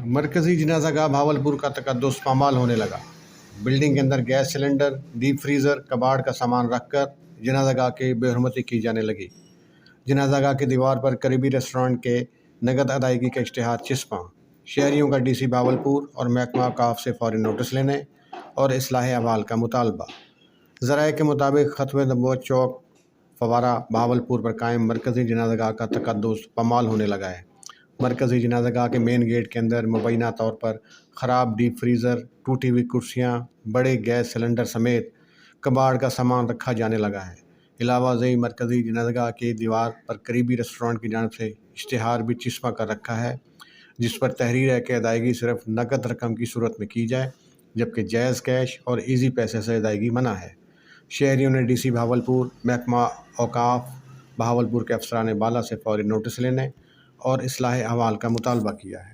مرکزی جنازہ گاہ بھاولپور کا تقدس پامال ہونے لگا۔ بلڈنگ کے اندر گیس سلنڈر، ڈیپ فریزر، کباڑ کا سامان رکھ کر جنازہ گاہ کی بے حرمتی کی جانے لگی۔ جنازہ گاہ کی دیوار پر قریبی ریسٹورنٹ کے نقد ادائیگی کا اشتہار چسپاں۔ شہریوں کا ڈی سی بھاولپور اور محکمہ اوقاف سے فوری نوٹس لینے اور اصلاح احوال کا مطالبہ۔ ذرائع کے مطابق ختم نبوت چوک فوارہ بھاولپور پر قائم مرکزی جنازہ گاہ کا تقدس پامال ہونے لگا ہے۔ مرکزی جنازہ گاہ کے مین گیٹ کے اندر مبینہ طور پر خراب ڈیپ فریزر، ٹوٹی ہوئی کرسیاں، بڑے گیس سلنڈر سمیت کباڑ کا سامان رکھا جانے لگا ہے۔ علاوہ ازیں مرکزی جنازہ گاہ کی دیوار پر قریبی ریسٹورنٹ کی جانب سے اشتہار بھی چسپاں کر رکھا ہے، جس پر تحریر ہے کہ ادائیگی صرف نقد رقم کی صورت میں کی جائے، جبکہ جائز کیش اور ایزی پیسے سے ادائیگی منع ہے۔ شہریوں نے ڈی سی بھاولپور، محکمہ اوقاف بھاولپور کے افسران بالا سے فوری نوٹس لینے اور اصلاح احوال کا مطالبہ کیا ہے۔